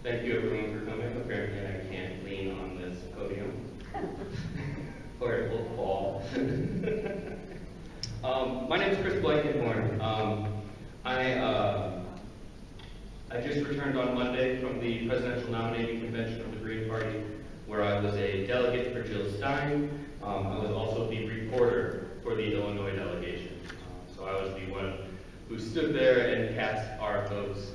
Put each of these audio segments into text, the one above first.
Thank you everyone for coming. Apparently I can't lean on this podium or it will fall. My name is Chris Blankenhorn. I just returned on Monday from the presidential nominating convention of the Green Party, where I was a delegate for Jill Stein. I was also the reporter for the Illinois delegation. So I was the one who stood there and cast our votes.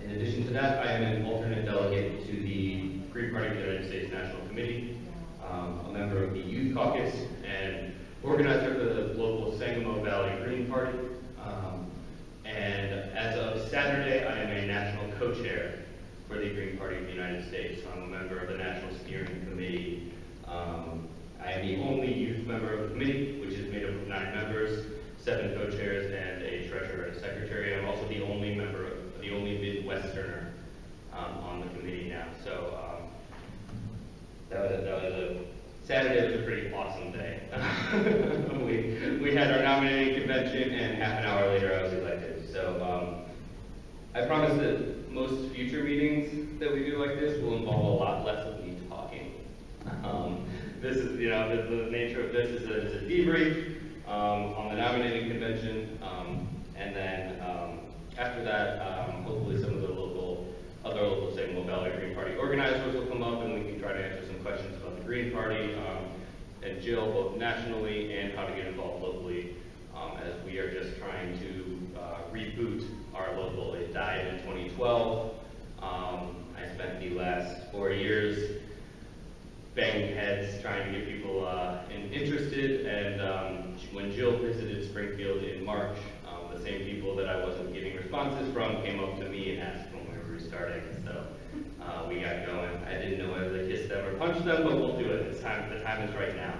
In addition to that, I am an alternate delegate to the Green Party of the United States National Committee, a member of the Youth Caucus, and organizer for the local Sangamo Valley Green Party. And as of Saturday, I am a national co-chair for the Green Party of the United States. So I'm a member of the National Steering Committee. I am the only youth member of the committee, which is made up of 9 members, 7 co-chairs, and a treasurer and a secretary. I'm also the only member of the only Midwesterner on the committee now. So that was a Saturday was a pretty awesome day. we had our nominating convention, and half an hour later I was elected. So I promise that most future meetings that we do like this will involve a lot less of me talking. This is, the nature of this is a debrief on the nominating convention, and then after that, hopefully some of the other local Sangamo Valley Green Party organizers will come up and we can try to answer some questions about the Green Party and Jill, both nationally and how to get involved locally, as we are just trying to reboot our local. It died in 2012. I spent the last 4 years banging heads trying to get people interested, and when Jill visited Springfield in March, the same people that I wasn't getting responses from came up to me and asked when we were restarting, so we got going. I didn't know whether to kiss them or punch them, but we'll do it. The time is right now.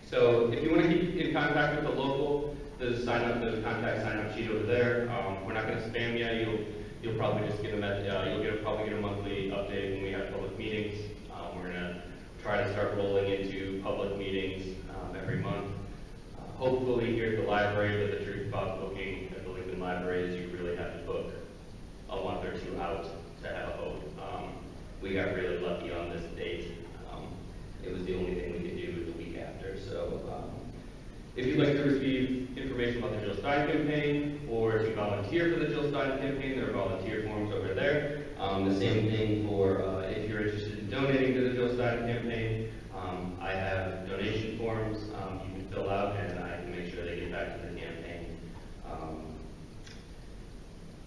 So if you want to keep in contact with the local, there's a contact sign-up sheet over there. We're not going to spam you. You'll probably just get probably get a monthly update when we have public meetings. We're going to try to start rolling into public meetings every month. Hopefully here at the library, with the truth about booking at the Lincoln Library, is you really have to book a month or 2 out to have a vote. We got really lucky on this date. It was the only thing we could do the week after. So if you'd like to receive information about the Jill Stein campaign or to volunteer for the Jill Stein campaign, there are volunteer forms over there. The same thing for if you're interested in donating to the Jill Stein campaign. I have donation forms you can fill out, and I can make sure they get back to the campaign.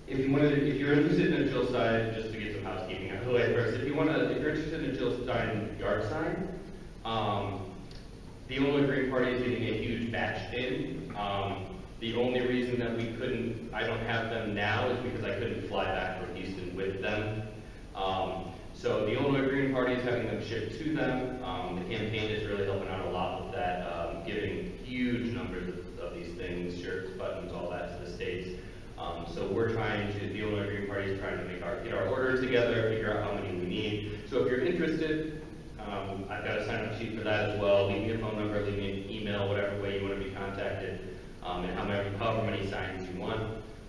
If you're interested in a Jill Stein, just to get some housekeeping out of the way first, if you're interested in a Jill Stein yard sign, the Illinois Green Party is getting a huge batch in. The only reason that I don't have them now is because I couldn't fly back from Houston with them. So the Illinois Green Party is having them shipped to them. The campaign is really helping out a lot with that, giving huge numbers of these things, shirts, buttons, all that to the states. So the Illinois Green Party is trying to get our orders together, figure out how many we need. So if you're interested, I've got a sign-up sheet for that as well. Leave me a phone number, leave me an email, whatever way you want to be contacted, and however many signs you want.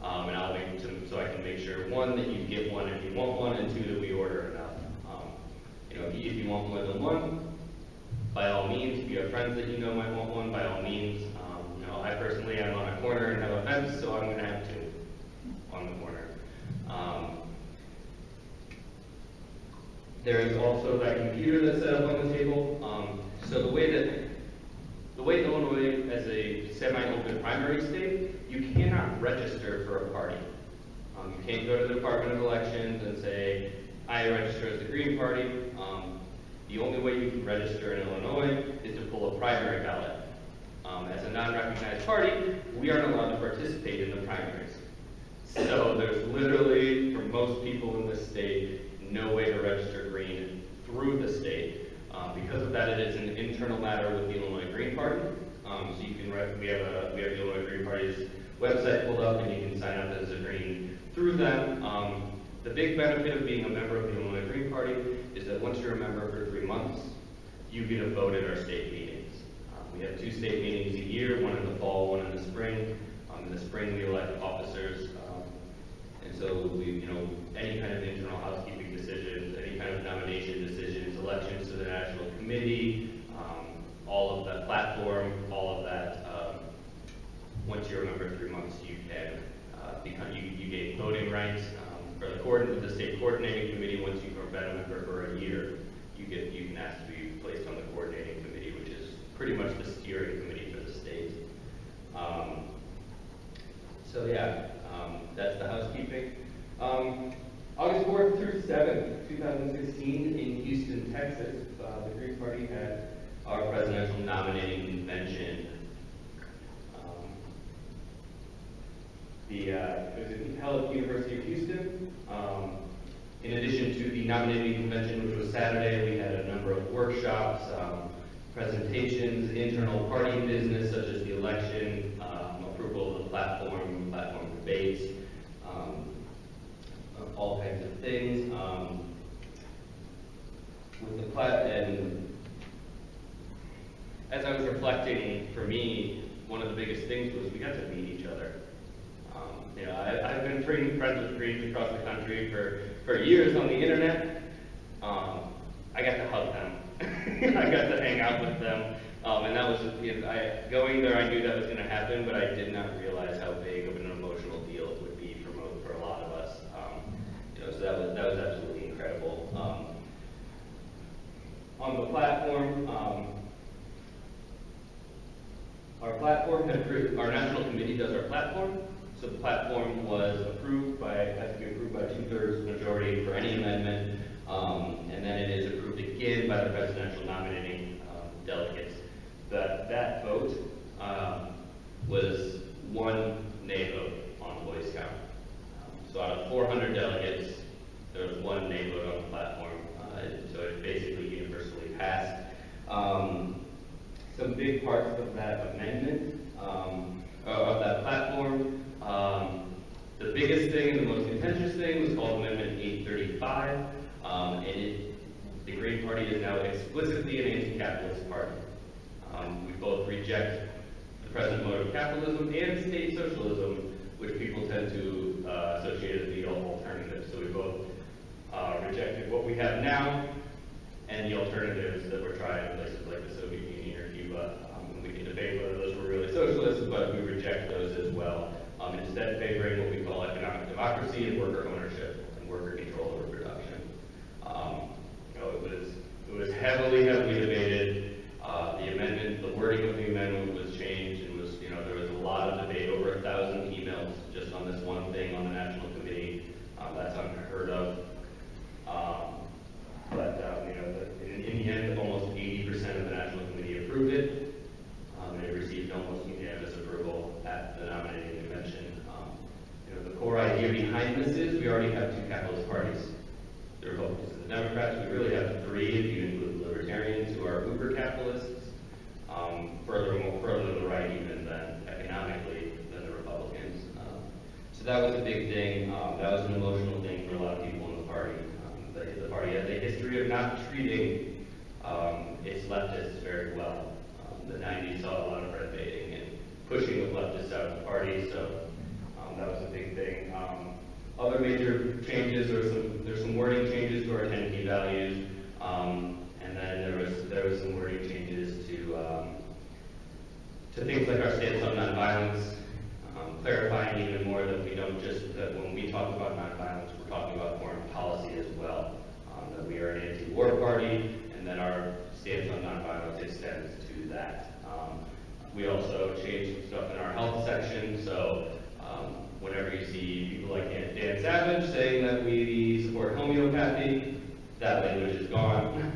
And I'll make so I can make sure, 1, that you get one if you want one, and 2, that we order enough. If you want more than one, by all means. If you have friends that you know might want one, by all means. I personally am on a corner and have a fence, so I'm going to have 2 on the corner. There is also that computer that's set up on the table. So the way Illinois, as a semi-open primary state, you cannot register for a party. You can't go to the Department of Elections and say, I register as the Green Party. The only way you can register in Illinois is to pull a primary ballot. As a non-recognized party, we aren't allowed to participate in the primaries. So there's literally, for most people in this state, no way to register Green through the state. Because of that, it is an internal matter with the Illinois Green Party. So you can we have the Illinois Green Party's website pulled up, and you can sign up as a Green through them. The big benefit of being a member of the Illinois Green Party is that once you're a member for 3 months, you get a vote at our state meetings. We have 2 state meetings a year, one in the fall, one in the spring. In the spring, we elect officers so we, any kind of internal housekeeping decisions, any kind of nomination decisions, elections to the national committee, all of that platform, all of that. Once you're a member 3 months, you can you gain voting rights. For the state coordinating committee, once you've been a member for a year, you can ask to be placed on the coordinating committee, which is pretty much the steering committee for the state. So yeah, that's the housekeeping. August 4th through 7th, 2016, in Houston, Texas, the Green Party had our presidential nominating convention. It was held at the University of Houston. In addition to the nominating convention, which was Saturday, we had a number of workshops, presentations, internal party business, such as the election, approval of the platform debates, all kinds of things. With the and as I was reflecting, for me, one of the biggest things was we got to meet each other. I've been friends with Greens across the country for years on the internet. I got to hug them. I got to hang out with them. And that was, going there, I knew that was going to happen, but I did not realize how big of an emotional deal it would be for a lot of us. So that was absolutely incredible. On the platform, our national committee does our platform. So the platform was had to be approved by 2/3 majority for any amendment, and then it is approved again by the presidential nominating delegates. That vote was one nay vote on Boy Scout. So out of 400 delegates, there was one nay vote on the platform, so it basically universally passed. Some big parts of that amendment, of that platform, the biggest thing, the most contentious thing, was called Amendment 835, and the Green Party is now explicitly an anti-capitalist party. We both reject the present mode of capitalism and state socialism, which people tend to associate as the alternative. So we both rejected what we have now and the alternatives that were tried in places like the Soviet Union or Cuba. We can debate whether those were really socialist, but we reject those as well. Instead favoring what we call economic democracy and worker ownership and worker control over production. It was heavily debated. The wording of the amendment was changed. There was a lot of debate, over 1,000 emails just on this one thing on the National Committee. That's unheard of. In the end, almost 80% of the National Committee approved it. And it received almost unanimous approval at the nominating convention. The core idea behind this is we already have 2 capitalist parties. The Republicans and the Democrats. We really have 3 if you include the Libertarians, who are uber capitalists. Further to the right even than economically than the Republicans. So that was a big thing. That was an emotional thing for a lot of people in the party. The party has a history of not treating its leftists very well. The 90s saw a lot of red baiting and pushing the leftists out of the party, so that was a big thing. Other major changes, there's some wording changes to our 10 key values, and then there was some wording changes to things like our stance on nonviolence, clarifying even more that when we talk about nonviolence, we're talking about foreign policy as well. That we are an anti-war party, and that our stance on nonviolence extends to that. We also changed some stuff in our health section, so whenever you see people like Dan Savage saying that we support homeopathy, that language is gone.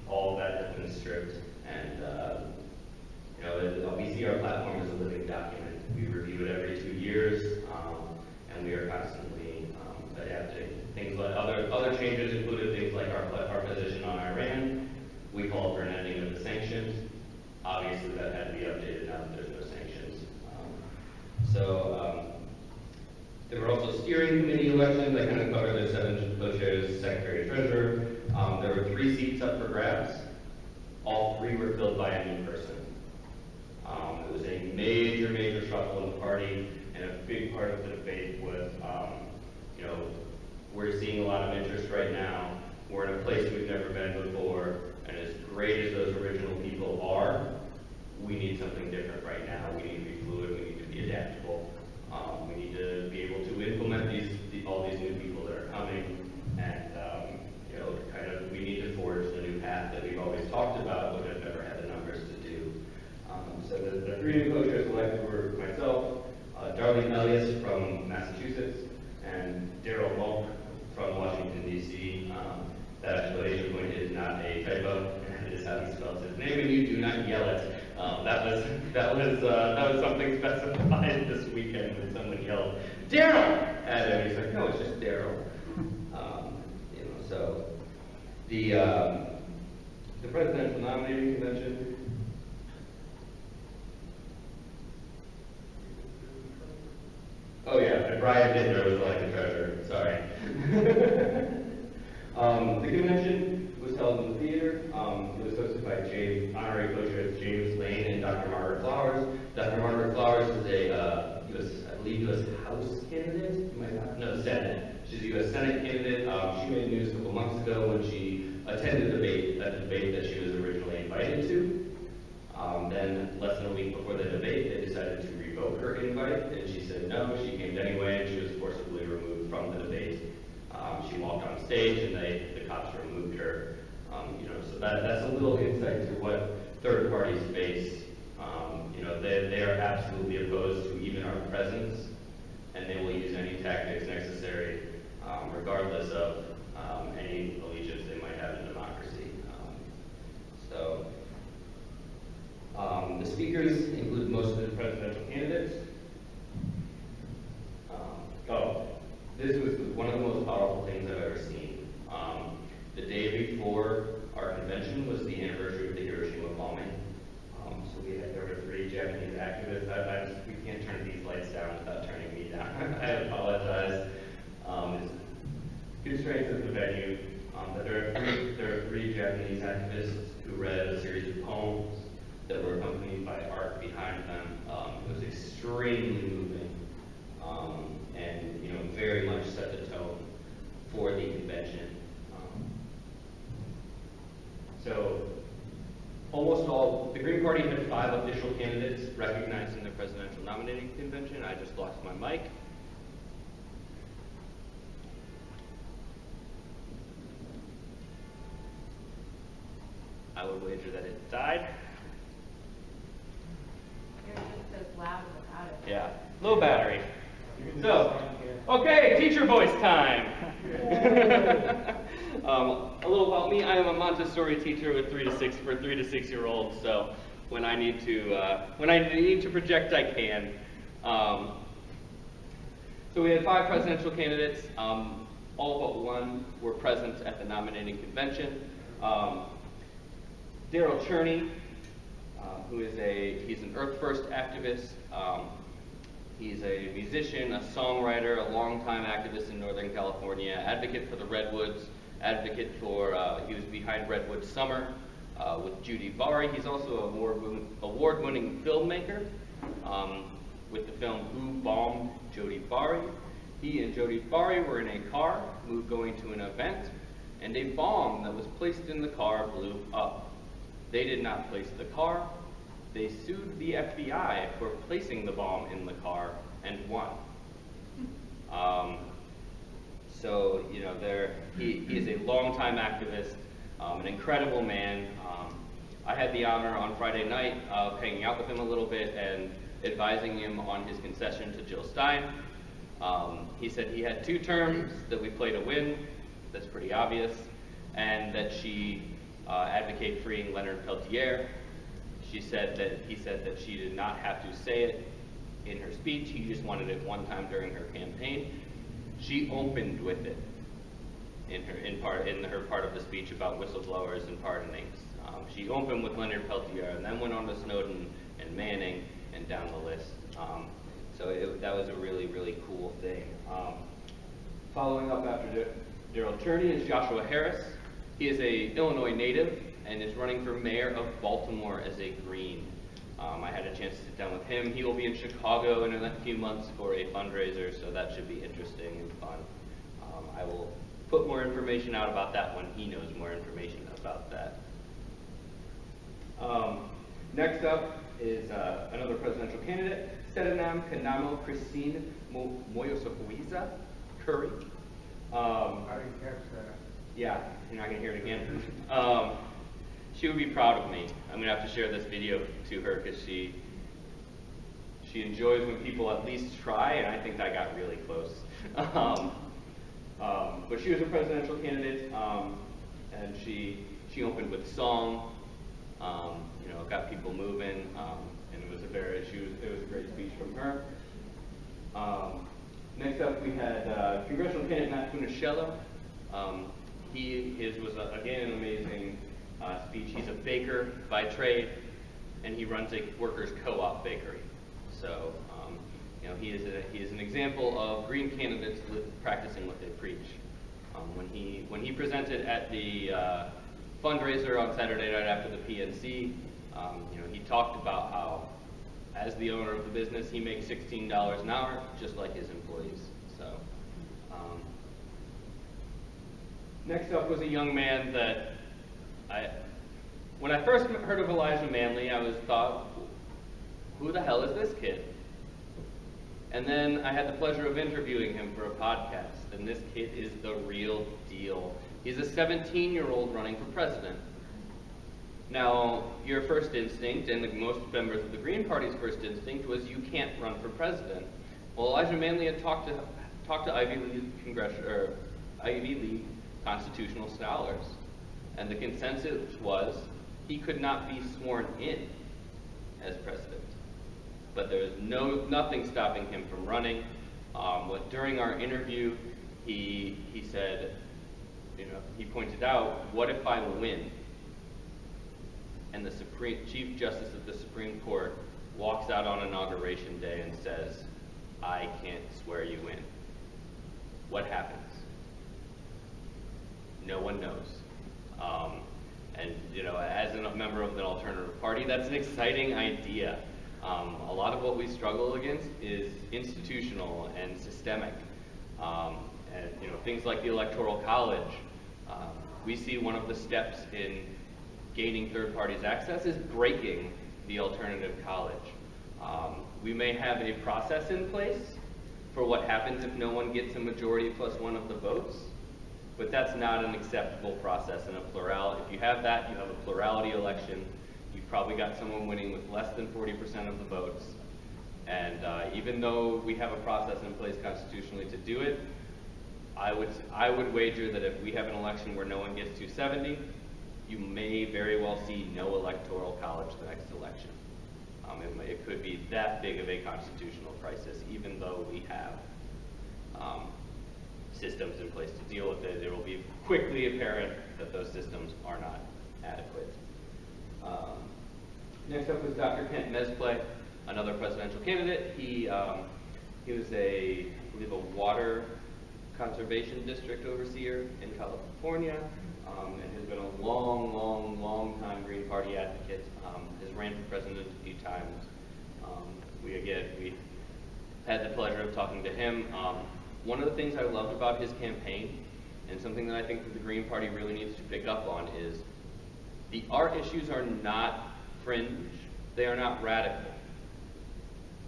All of that has been stripped, and we see our platform as a living document. We review it every 2 years, and we are constantly adapting. Things like other changes included things like our position on Iran. We called for an ending of the sanctions. Obviously, that had to be updated now that there's no sanctions. There were also steering committee elections. I kind of covered the 7 co-chairs, secretary, treasurer. There were 3 seats up for grabs. All 3 were filled by a new person. It was a major shuffle in the party. and a big part of the debate was, you know, we're seeing a lot of interest right now. We're in a place we've never been before, and as great as those original people are, we need something different right now. We need to be fluid, we need to be adaptable. We need to be able to implement all these new people that are coming, and you know, kind of, we need to forge the new path that we've always talked about, but have never had the numbers to do. So the three new co-chairs elected were myself, Darlene Elias from Massachusetts, and Daryl Mulk from Washington, D.C. That explanation point is not a typo, and it is how he spells his name, and you do not yell it. That was something specified this weekend when someone yelled, "Daryl!" at him. He's like, "No, it's just Daryl." You know, so the presidential nominating convention. Oh yeah, and Brian Dittner was like the treasurer. Sorry. The convention was held in the theater. It was hosted by honorary co-chairs James Lane and Dr. Margaret Flowers. Dr. Margaret Flowers is a U.S. House candidate. Senate. She's a U.S. Senate candidate. She made news a couple months ago when she attended a debate that she was originally invited to. Then, less than a week before the debate, they decided to revoke her invite, and she said no. She came anyway, and she was forcibly removed from the debate. She walked on stage, and the cops removed her. You know, so that's a little insight to what third parties face. You know, they are absolutely opposed to even our presence, and they will use any tactics necessary, regardless of any allegiance they might have in democracy. The speakers include most of the presidential candidates. This was one of the most powerful things I've ever seen. The day before our convention was the anniversary of the Hiroshima bombing. So there were 3 Japanese activists. We can't turn these lights down without turning me down. I apologize. Constraints of the venue. But there are 3 Japanese activists who read a series of poems that were accompanied by art behind them. It was extremely moving, and you know, very much set the tone for the convention. So almost all, the Green Party had 5 official candidates recognized in the presidential nominating convention. I just lost my mic. I would wager that it died. You're just as loud without it. Yeah, low battery. So, okay, teacher voice time. A little about me. I am a Montessori teacher with 3 to 6 year olds. So when I need to project, I can. So we had 5 presidential candidates. All but one were present at the nominating convention. Daryl Cherney, he's an Earth First activist. He's a musician, a songwriter, a longtime activist in Northern California, advocate for the Redwoods, advocate for, he was behind Redwood Summer with Judy Bari. He's also an award-winning filmmaker with the film Who Bombed Jody Bari. He and Jody Bari were in a car going to an event, and a bomb that was placed in the car blew up. They did not place the car. They sued the FBI for placing the bomb in the car and won. So, you know, he is a longtime activist, an incredible man. I had the honor on Friday night of hanging out with him a little bit and advising him on his concession to Jill Stein. He said he had 2 terms that we play to win. That's pretty obvious. And that she advocate freeing Leonard Peltier. He said that she did not have to say it in her speech. He just wanted it one time during her campaign. She opened with it in her part of the speech about whistleblowers and pardonings. She opened with Leonard Peltier and then went on to Snowden and Manning and down the list. So that was a really, really cool thing. Following up after Daryl Cherney is Joshua Harris. He is an Illinois native and is running for mayor of Baltimore as a Green. I had a chance to sit down with him. He will be in Chicago in a few months for a fundraiser, so that should be interesting and fun. I will put more information out about that when he knows more information about that. Next up is another presidential candidate, Serenam Kanamo Christine Moyosokuiza Curry. I didn't catch that. Yeah, you're not going to hear it again. She would be proud of me. I'm going to have to share this video to her because she enjoys when people at least try, and I think I got really close. But she was a presidential candidate, and she opened with song, got people moving, and it was a great speech from her. Next up, we had congressional candidate Matt Funiscello. His was again an amazing speech. He's a baker by trade, and he runs a workers' co-op bakery. So, he is an example of green candidates practicing what they preach. When he presented at the fundraiser on Saturday night after the PNC, he talked about how, as the owner of the business, he makes $16 an hour, just like his employees. So, next up was a young man that when I first heard of Elijah Manley, I thought, who the hell is this kid? And then I had the pleasure of interviewing him for a podcast, and this kid is the real deal. He's a 17-year-old running for president. Now, your first instinct, and most members of the Green Party's first instinct, was you can't run for president. Well, Elijah Manley had talked to Ivy League constitutional scholars, and the consensus was he could not be sworn in as president. But there was nothing stopping him from running. During our interview, he said, he pointed out, what if I win? And the Chief Justice of the Supreme Court walks out on Inauguration Day and says, I can't swear you in. What happens? No one knows. As a member of the alternative party, that's an exciting idea. A lot of what we struggle against is institutional and systemic. Things like the Electoral College. We see one of the steps in gaining third parties access is breaking the alternative college. We may have a process in place for what happens if no one gets a majority plus one of the votes, but that's not an acceptable process in a plurality. If you have that, you have a plurality election. You've probably got someone winning with less than 40% of the votes. And even though we have a process in place constitutionally to do it, I would wager that if we have an election where no one gets 270, you may very well see no electoral college the next election. It could be that big of a constitutional crisis, even though we have systems in place to deal with it. It will be quickly apparent that those systems are not adequate. Next up was Dr. Kent Mesplay, another presidential candidate. He was I believe a water conservation district overseer in California, and has been a long time Green Party advocate. Has ran for president a few times. We had the pleasure of talking to him. One of the things I loved about his campaign, and something that I think that the Green Party really needs to pick up on, is our issues are not fringe, they are not radical.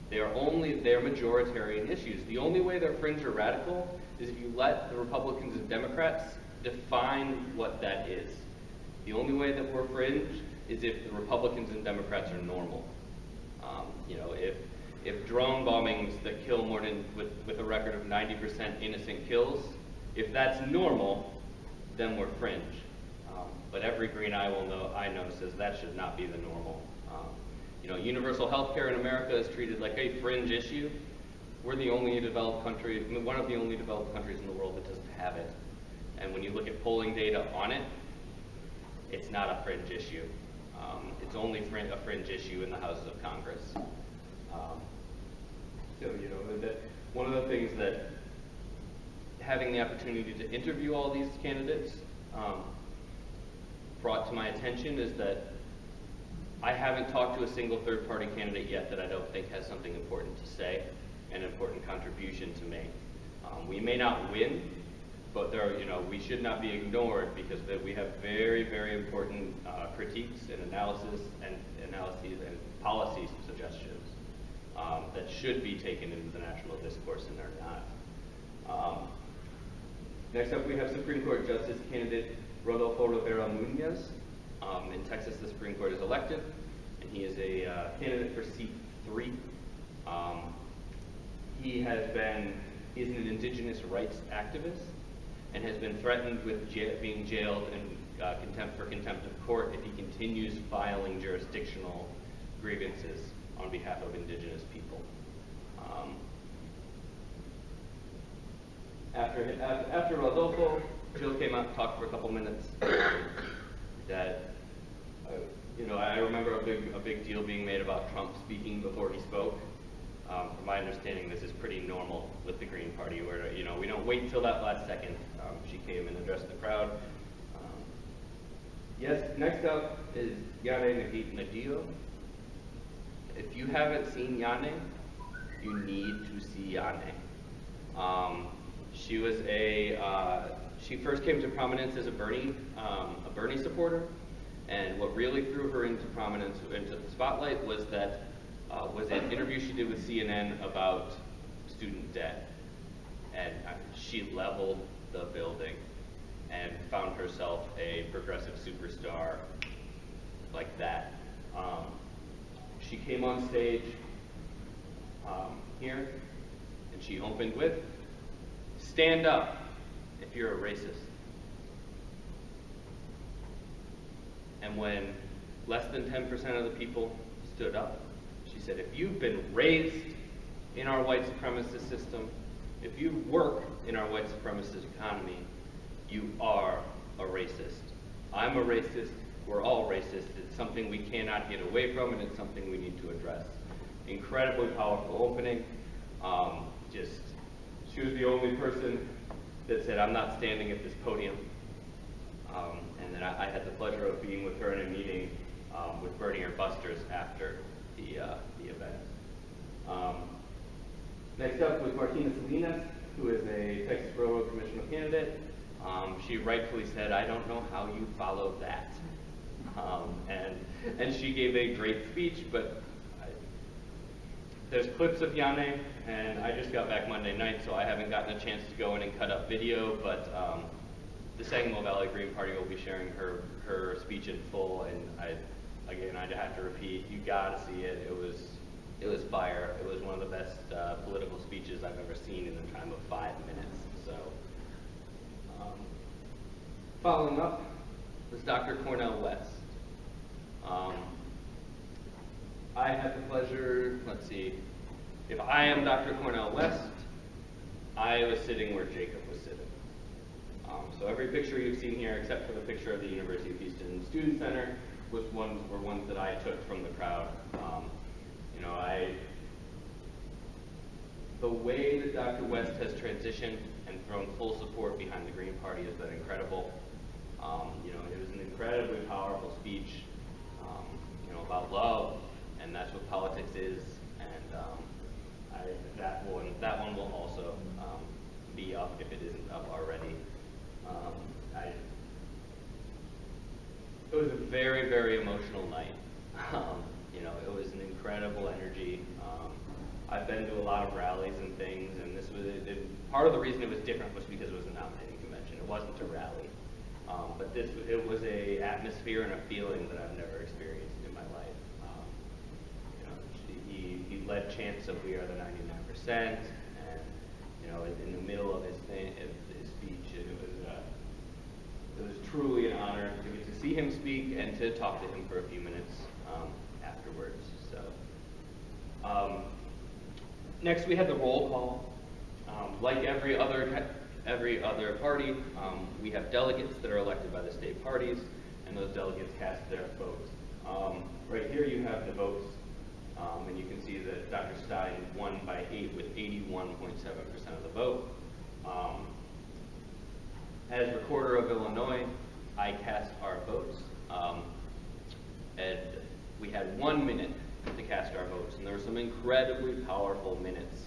They're majoritarian issues. The only way they're fringe or radical is if you let the Republicans and Democrats define what that is. The only way that we're fringe is if the Republicans and Democrats are normal. If drone bombings that kill more than, with a record of 90% innocent kills, if that's normal, then we're fringe. But every green I know says that should not be the normal. Universal health care in America is treated like a fringe issue. We're the only developed country, one of the only developed countries in the world that doesn't have it. And when you look at polling data on it, it's not a fringe issue. It's only a fringe issue in the Houses of Congress. One of the things that having the opportunity to interview all these candidates brought to my attention is that I haven't talked to a single third-party candidate yet that I don't think has something important to say and an important contribution to make. We may not win, but we should not be ignored because we have very, very important critiques and analyses and policy suggestions that should be taken into the national discourse and are not. Next up, we have Supreme Court Justice candidate Rodolfo Rivera Munoz. In Texas, the Supreme Court is elected, and he is a candidate for seat 3. He's an indigenous rights activist and has been threatened with being jailed and for contempt of court if he continues filing jurisdictional grievances on behalf of indigenous people. After Rodolfo, Jill came out and talked for a couple minutes. I remember a big deal being made about Trump speaking before he spoke. From my understanding, this is pretty normal with the Green Party, where we don't wait until that last second. She came and addressed the crowd. Yes, next up is Yane Nadio. If you haven't seen Yane, you need to see Yane. She first came to prominence as a Bernie supporter, and what really threw her into prominence, into the spotlight, was an interview she did with CNN about student debt, and she leveled the building and found herself a progressive superstar like that. She came on stage here, and she opened with, "Stand up if you're a racist." And when less than 10% of the people stood up, she said, if you've been raised in our white supremacist system, if you work in our white supremacist economy, you are a racist. I'm a racist. We're all racist. It's something we cannot get away from, and it's something we need to address. Incredibly powerful opening. She was the only person that said, I'm not standing at this podium. And then I had the pleasure of being with her in a meeting with Bernie or Busters after the event. Next up was Martina Salinas, who is a Texas Railroad Commissioner candidate. She rightfully said, I don't know how you followed that. And she gave a great speech, but there's clips of Yane, and I just got back Monday night, so I haven't gotten a chance to go in and cut up video, but the Sangamon Valley Green Party will be sharing her speech in full, and I'd have to repeat, you gotta see it. It was fire. It was one of the best political speeches I've ever seen in the time of 5 minutes. So, following up was Dr. Cornel West. I had the pleasure, let's see, if I am Dr. Cornel West, I was sitting where Jacob was sitting. So every picture you've seen here, except for the picture of the University of Houston Student Center, were ones that I took from the crowd. The way that Dr. West has transitioned and thrown full support behind the Green Party has been incredible. It was an incredibly powerful speech, about love, and that's what politics is. And that one will also be up if it isn't up already. It was a very, very emotional night. It was an incredible energy. I've been to a lot of rallies and things, and part of the reason it was different was because it was a nominating convention. It wasn't a rally. But it was a atmosphere and a feeling that I've never experienced in my life. He led chants of "We are the 99%," and in the middle of his speech, it was truly an honor to get to see him speak and to talk to him for a few minutes afterwards. So, next we had the roll call. Like every other party, we have delegates that are elected by the state parties, and those delegates cast their votes. Right here you have the votes, and you can see that Dr. Stein won by 8 with 81.7% of the vote. As Recorder of Illinois, I cast our votes, and we had 1 minute to cast our votes, and there were some incredibly powerful minutes.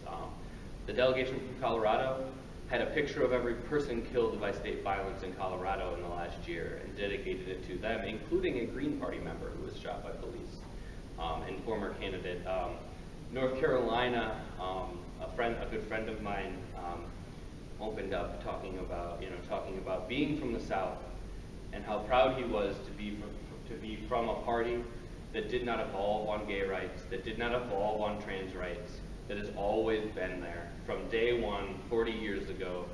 The delegation from Colorado had a picture of every person killed by state violence in Colorado in the last year and dedicated it to them, including a Green Party member who was shot by police, and former candidate. North Carolina, a good friend of mine, opened up talking about being from the South and how proud he was to be from a party that did not evolve on gay rights, that did not evolve on trans rights, that has always been there. From day one, 40 years ago,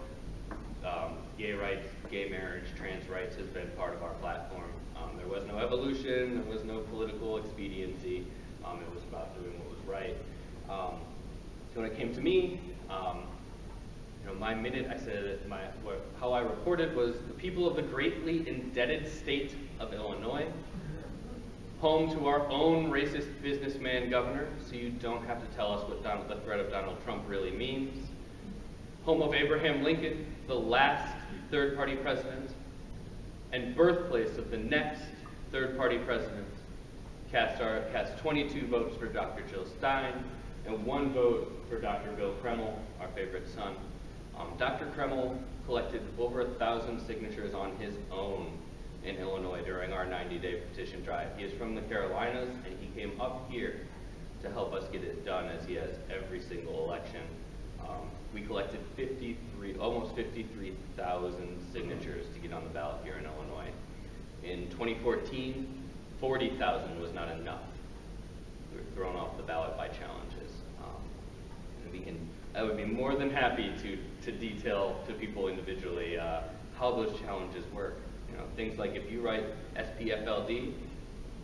gay rights, gay marriage, trans rights has been part of our platform. There was no evolution, there was no political expediency. It was about doing what was right. So when it came to me, my minute, I said that how I reported was the people of the greatly indebted state of Illinois, home to our own racist businessman governor, so you don't have to tell us what the threat of Donald Trump really means. Home of Abraham Lincoln, the last third-party president, and birthplace of the next third-party president, cast 22 votes for Dr. Jill Stein and 1 vote for Dr. Bill Kreml, our favorite son. Dr. Kreml collected over 1,000 signatures on his own in Illinois during our 90-day petition drive. He is from the Carolinas, and he came up here to help us get it done, as he has every single election. We collected almost 53,000 signatures to get on the ballot here in Illinois. In 2014, 40,000 was not enough. We were thrown off the ballot by challenges. I would be more than happy to detail to people individually how those challenges work. Things like if you write SPFLD,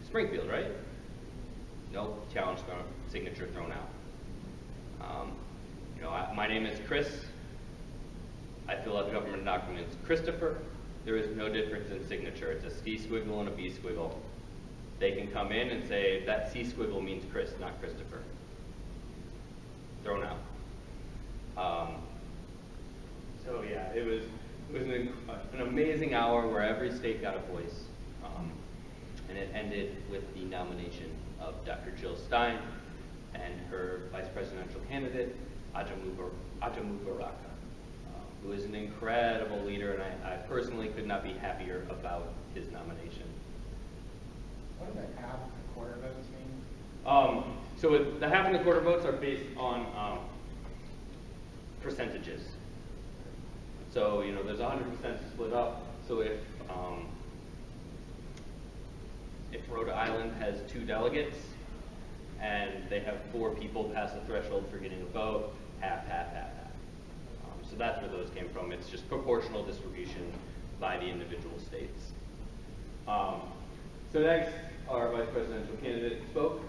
Springfield, right? Nope, challenge signature thrown out. My name is Chris. I fill out government documents. Christopher, there is no difference in signature. It's a C squiggle and a B squiggle. They can come in and say that C squiggle means Chris, not Christopher. Thrown out. So yeah, it was an amazing hour where every state got a voice, and it ended with the nomination of Dr. Jill Stein and her vice presidential candidate, Ajamu Baraka, who is an incredible leader, and I personally could not be happier about his nomination. What do the half and quarter votes mean? So the half and the quarter votes are based on percentages. So, there's 100% split up. So if Rhode Island has 2 delegates and they have 4 people pass the threshold for getting a vote, half. So that's where those came from. It's just proportional distribution by the individual states. So next, our vice presidential candidate spoke.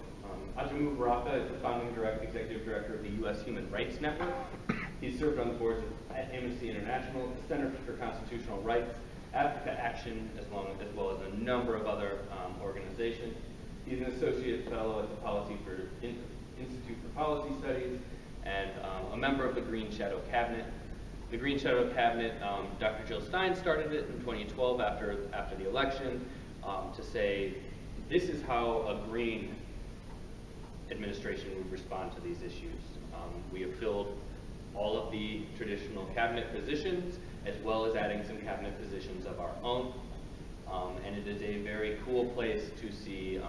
Ajamu Baraka is the founding executive director of the U.S. Human Rights Network. He's served on the boards of Amnesty International, the Center for Constitutional Rights, Africa Action, as well as a number of other organizations. He's an associate fellow at the Institute for Policy Studies and a member of the Green Shadow Cabinet. The Green Shadow Cabinet, Dr. Jill Stein started it in 2012 after the election to say, this is how a green administration would respond to these issues. We have filled all of the traditional cabinet positions, as well as adding some cabinet positions of our own. And it is a very cool place to see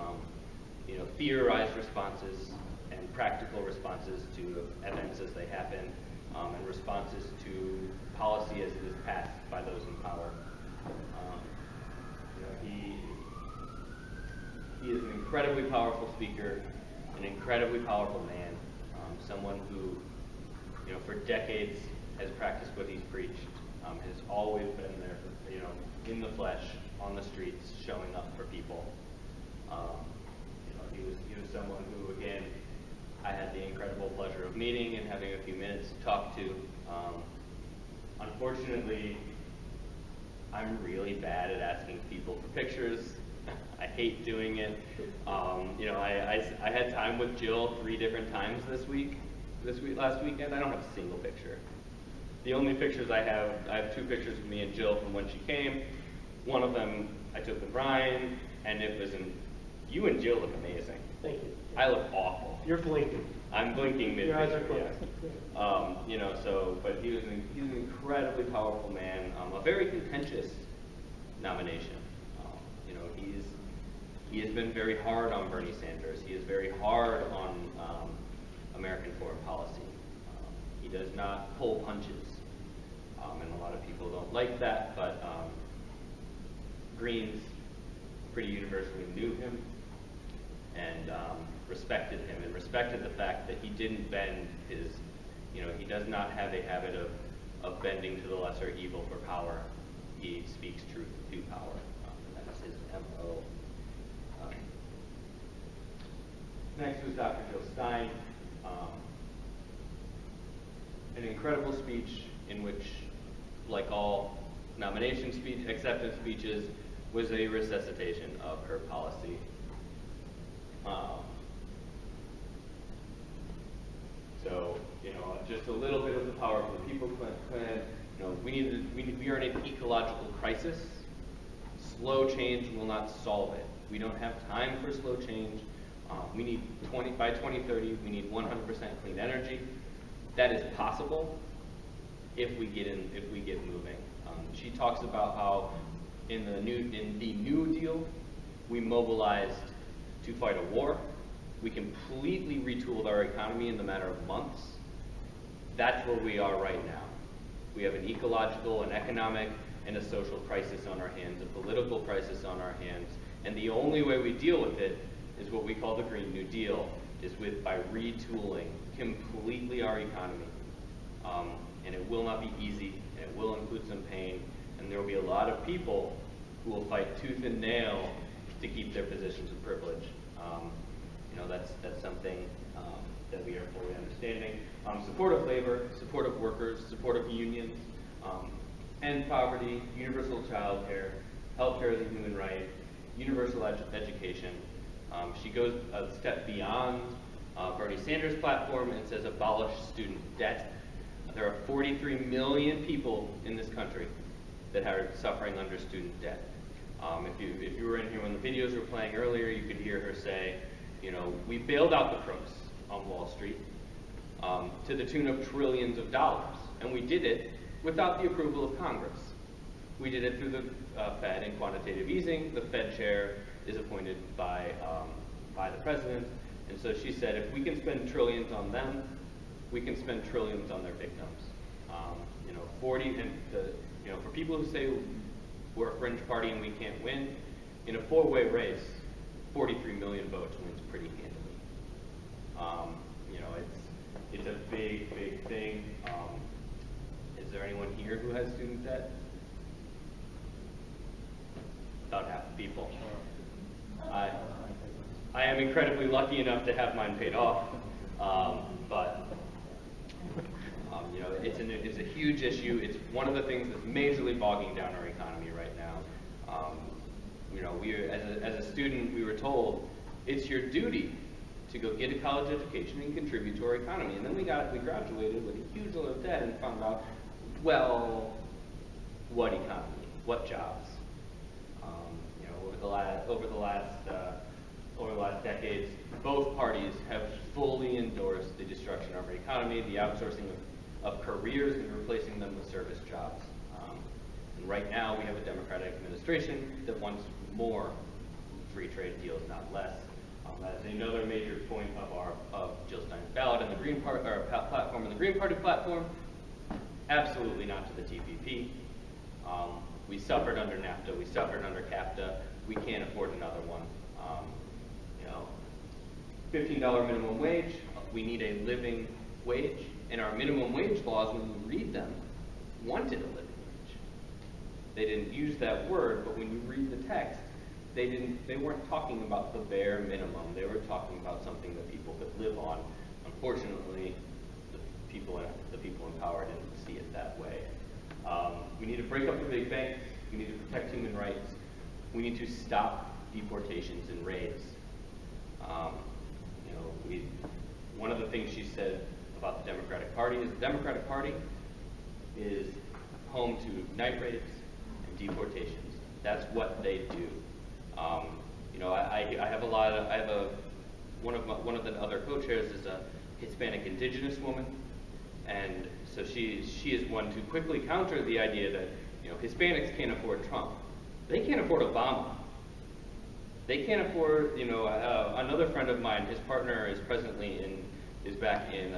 theorized responses and practical responses to events as they happen, and responses to policy as it is passed by those in power. He is an incredibly powerful speaker, an incredibly powerful man, someone who, for decades has practiced what he's preached, has always been there, in the flesh, on the streets, showing up for people. He was someone who, again, I had the incredible pleasure of meeting and having a few minutes to talk to. Unfortunately, I'm really bad at asking people for pictures. I hate doing it. I had time with Jill 3 different times last weekend. I don't have a single picture. The only pictures I have 2 pictures of me and Jill from when she came. One of them I took with Ryan, and it was You and Jill look amazing. Thank you. I look awful. You're blinking. I'm blinking Your eyes are mid-picture, closed. yeah. You know, so, but he's an incredibly powerful man, a very contentious nomination. You know, he has been very hard on Bernie Sanders. He is very hard on American foreign policy. He does not pull punches, and a lot of people don't like that, but Greens pretty universally knew him and respected him and respected the fact that he didn't bend his, you know, he does not have a habit of bending to the lesser evil for power. He speaks truth to power. That's his MO. Next was Dr. Jill Stein. An incredible speech in which, like all nomination speech, acceptance speeches, was a resuscitation of her policy. So, you know, just a little bit of the power of the people plan. You know, we are in an ecological crisis. Slow change will not solve it. We don't have time for slow change. We need by 2030, we need 100% clean energy. That is possible if we get moving. She talks about how in the New Deal, we mobilized to fight a war. We completely retooled our economy in the matter of months. That's where we are right now. We have an ecological, an economic, and a social crisis on our hands, a political crisis on our hands, and the only way we deal with it is what we call the Green New Deal, is by retooling completely our economy. And it will not be easy, and it will include some pain, and there will be a lot of people who will fight tooth and nail to keep their positions of privilege. You know, that's something that we are fully understanding. Support of labor, support of workers, support of unions, end poverty, universal child care, health care as a human right, universal education. She goes a step beyond Bernie Sanders' platform and says abolish student debt. There are 43 million people in this country that are suffering under student debt. If you were in here when the videos were playing earlier, you could hear her say, you know, we bailed out the crooks on Wall Street to the tune of trillions of dollars, and we did it without the approval of Congress. We did it through the Fed and quantitative easing. The Fed chair is appointed by the president, and so she said, if we can spend trillions on them, we can spend trillions on their victims. You know, for people who say we're a fringe party and we can't win, in a four-way race, 43 million votes wins pretty handily. You know, it's a big, big thing. Is there anyone here who has student debt? About half the people. I am incredibly lucky enough to have mine paid off, but you know, it's a huge issue. It's one of the things that's majorly bogging down our economy right now. You know, as a student, we were told it's your duty to go get a college education and contribute to our economy. And then we graduated with a huge load of debt and found out, well, what economy? What jobs? You know, over the last decades, both parties have fully endorsed the destruction of our economy, the outsourcing of careers, and replacing them with service jobs. And right now, we have a Democratic administration that wants more free trade deals, not less. That is another major point of Jill Stein's ballot and the Green Party platform and the Green Party platform. Absolutely not to the TPP. We suffered under NAFTA. We suffered under CAFTA. We can't afford another one. You know, $15 minimum wage. We need a living wage, and our minimum wage laws, when you read them, wanted a living wage. They didn't use that word, but when you read the text, they weren't talking about the bare minimum. They were talking about something that people could live on. Unfortunately, the people in power didn't see it that way. We need to break up the big banks. We need to protect human rights. We need to stop deportations and raids. You know, one of the things she said about the Democratic Party is the Democratic Party is home to night raids and deportations. That's what they do. You know, I have one of the other co-chairs is a Hispanic indigenous woman, and so she is one to quickly counter the idea that, you know, Hispanics can't afford Trump. They can't afford Obama. They can't afford, you know, another friend of mine, his partner is back in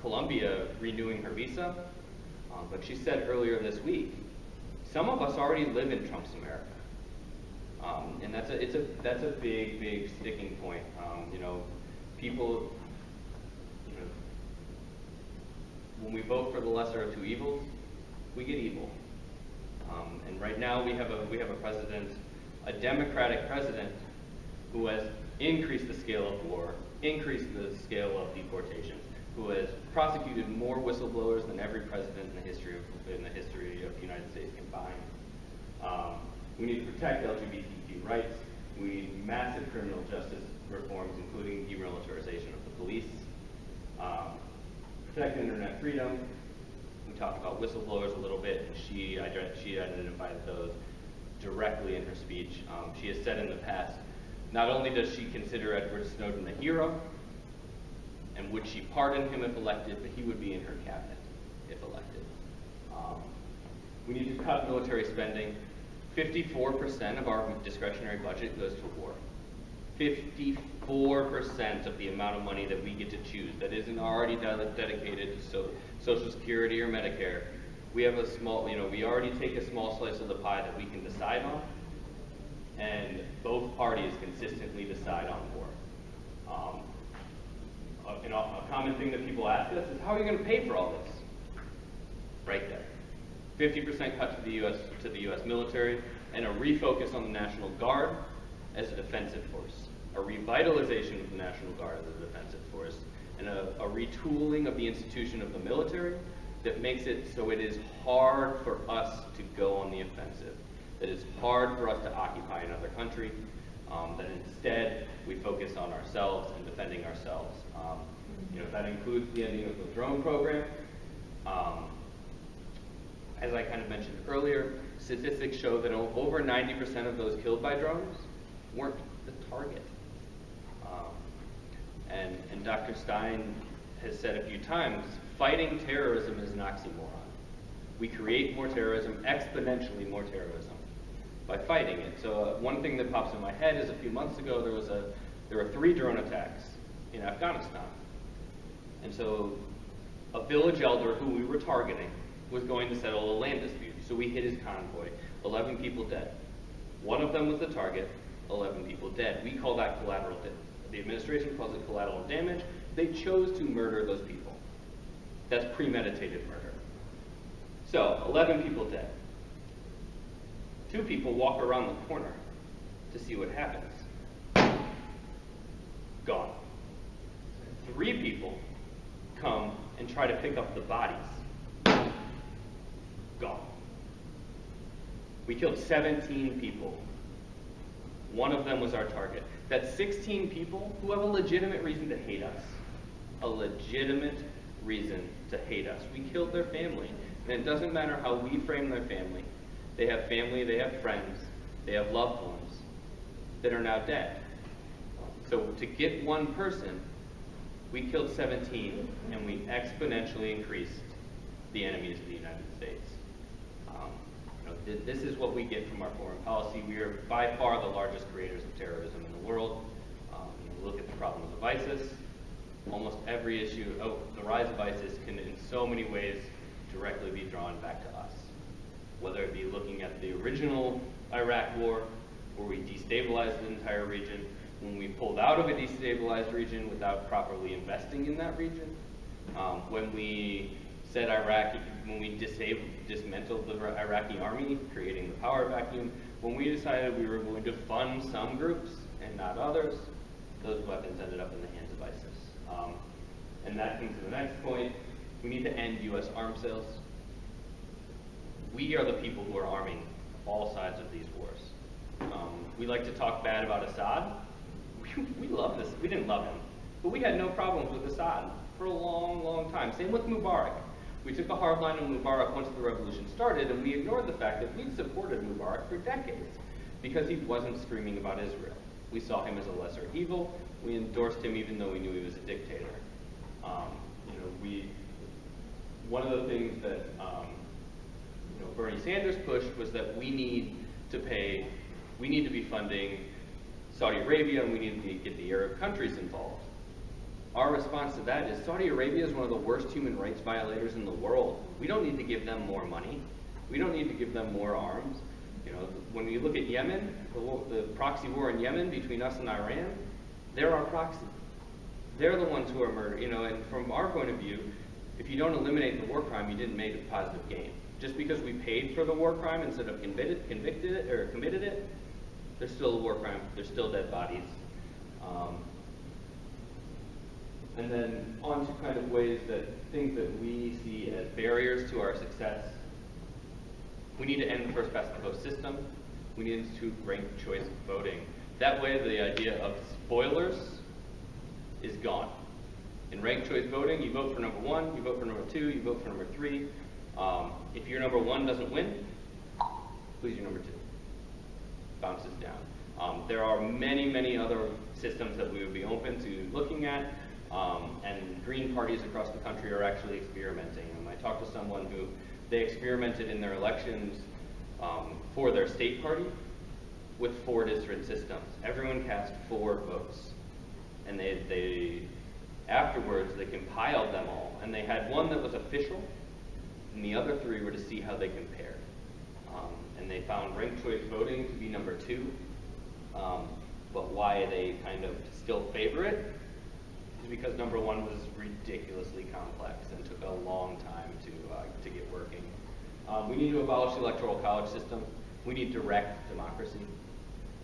Colombia renewing her visa, but she said earlier this week, some of us already live in Trump's America. And that's a big sticking point. You know, people, you know, when we vote for the lesser of two evils, we get evil. And right now we have a president, a Democratic president, who has increased the scale of war, increased the scale of deportations, who has prosecuted more whistleblowers than every president in the history of the United States combined. We need to protect LGBTQ rights. We need massive criminal justice reforms, including demilitarization of the police. Protect internet freedom. We talked about whistleblowers a little bit, and she identified those directly in her speech. She has said in the past, not only does she consider Edward Snowden a hero, and would she pardon him if elected, but he would be in her cabinet if elected. We need to cut military spending. 54% of our discretionary budget goes to war. 54% of the amount of money that we get to choose that isn't already dedicated to Social Security or Medicare. We have a small, you know, we already take a small slice of the pie that we can decide on, and both parties consistently decide on war. A common thing that people ask us is, how are you going to pay for all this? Right there. 50% cut to the U.S. military, and a refocus on the National Guard as a defensive force, a revitalization of the National Guard as a defensive force, and a retooling of the institution of the military that makes it so it is hard for us to go on the offensive, that it's hard for us to occupy another country, that instead we focus on ourselves and defending ourselves. You know, that includes the ending of the drone program. As I kind of mentioned earlier, statistics show that over 90% of those killed by drones weren't the target. And Dr. Stein has said a few times, fighting terrorism is an oxymoron. We create more terrorism, exponentially more terrorism, by fighting it. So one thing that pops in my head is a few months ago there were 3 drone attacks in Afghanistan. And so a village elder who we were targeting was going to settle a land dispute. So we hit his convoy, 11 people dead. One of them was the target, 11 people dead. We call that collateral damage. The administration calls it collateral damage. They chose to murder those people. That's premeditated murder. So 11 people dead. 2 people walk around the corner to see what happens. Gone. 3 people come and try to pick up the bodies. Gone. We killed 17 people. One of them was our target. That's 16 people who have a legitimate reason to hate us. A legitimate reason to hate us. We killed their family. And it doesn't matter how we frame their family. They have family, they have friends, they have loved ones that are now dead. So to get one person, we killed 17, and we exponentially increased the enemies of the United States. This is what we get from our foreign policy. We are by far the largest creators of terrorism in the world. Look at the problems of ISIS. Almost every issue, the rise of ISIS can in so many ways directly be drawn back to us. Whether it be looking at the original Iraq war, where we destabilized the entire region, when we pulled out of a destabilized region without properly investing in that region, when we said when we dismantled the Iraqi army, creating the power vacuum, when we decided we were going to fund some groups and not others, those weapons ended up in the hands of ISIS. And that comes to the next point. We need to end U.S. arms sales. We are the people who are arming all sides of these wars. We like to talk bad about Assad. We love this. We didn't love him, but we had no problems with Assad for a long, long time. Same with Mubarak. We took a hard line on Mubarak once the revolution started, and we ignored the fact that we'd supported Mubarak for decades because he wasn't screaming about Israel. We saw him as a lesser evil. We endorsed him even though we knew he was a dictator. One of the things that Bernie Sanders pushed was that we need to be funding Saudi Arabia, and we need to get the Arab countries involved. Our response to that is Saudi Arabia is one of the worst human rights violators in the world. We don't need to give them more money. We don't need to give them more arms. When you look at Yemen, the proxy war in Yemen between us and Iran, they're our proxy. They're the ones who are murdering. And from our point of view, if you don't eliminate the war crime, you didn't make a positive gain. Just because we paid for the war crime instead of committed it, there's still a war crime. There's still dead bodies. And then on to kind of things that we see as barriers to our success. We need to end the first past the post system. We need to institute ranked choice voting. That way the idea of spoilers is gone. In ranked choice voting, you vote for number 1, you vote for number 2, you vote for number 3. If your number 1 doesn't win, who's your number 2? Bounces down. There are many, many other systems that we would be open to looking at, and green parties across the country are actually experimenting. I talked to someone who they experimented in their elections for their state party with 4 different systems. Everyone cast 4 votes, and afterwards they compiled them all, and they had one that was official, and the other 3 were to see how they compared. And they found ranked choice voting to be number 2, but why they kind of still favor it is because number 1 was ridiculously complex and took a long time to get working. We need to abolish the electoral college system. We need direct democracy.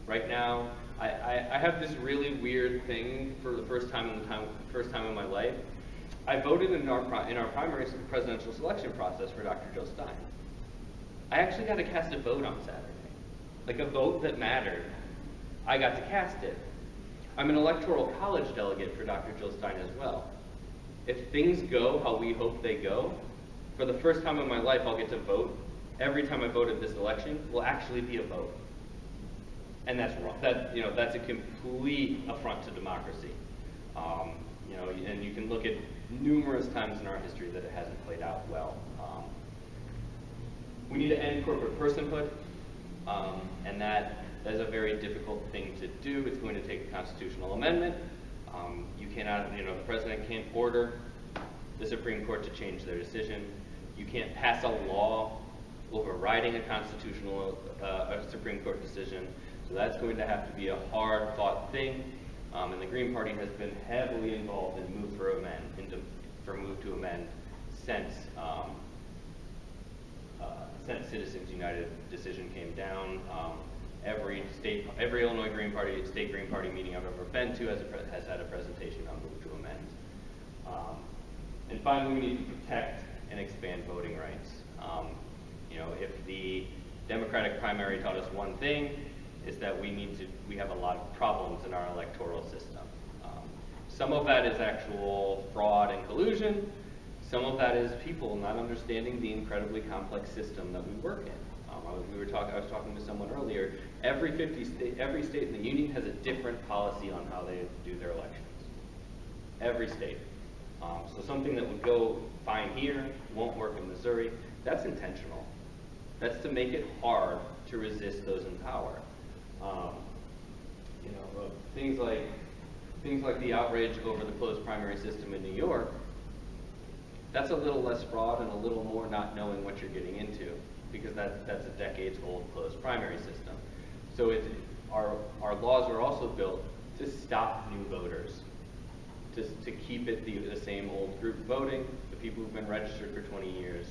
Right now, I have this really weird thing for the first time in my life. I voted in our primary presidential selection process for Dr. Jill Stein. I actually got to cast a vote on Saturday, like a vote that mattered. I got to cast it. I'm an electoral college delegate for Dr. Jill Stein as well. If things go how we hope they go, for the first time in my life, I'll get to vote. Every time I voted this election will actually be a vote. And that's wrong. That's a complete affront to democracy. And you can look at numerous times in our history that it hasn't played out well. We need to end corporate personhood, and that is a very difficult thing to do. It's going to take a constitutional amendment. You cannot, the president can't order the Supreme Court to change their decision. You can't pass a law overriding a Supreme Court decision. So that's going to have to be a hard-fought thing. And the Green Party has been heavily involved in Move to Amend since Citizens United decision came down. Every Illinois state Green Party meeting I've ever been to has had a presentation on Move to Amend. And finally, we need to protect and expand voting rights. If the Democratic primary taught us one thing, is that we have a lot of problems in our electoral system. Some of that is actual fraud and collusion. Some of that is people not understanding the incredibly complex system that we work in. I was talking to someone earlier. Every state in the union has a different policy on how they do their elections. Every state. So something that would go fine here won't work in Missouri. That's intentional. That's to make it hard to resist those in power. Things like the outrage over the closed primary system in New York. That's a little less fraud and a little more not knowing what you're getting into, because that's a decades-old closed primary system. So our laws are also built to stop new voters, to keep it the same old group voting, the people who've been registered for 20 years.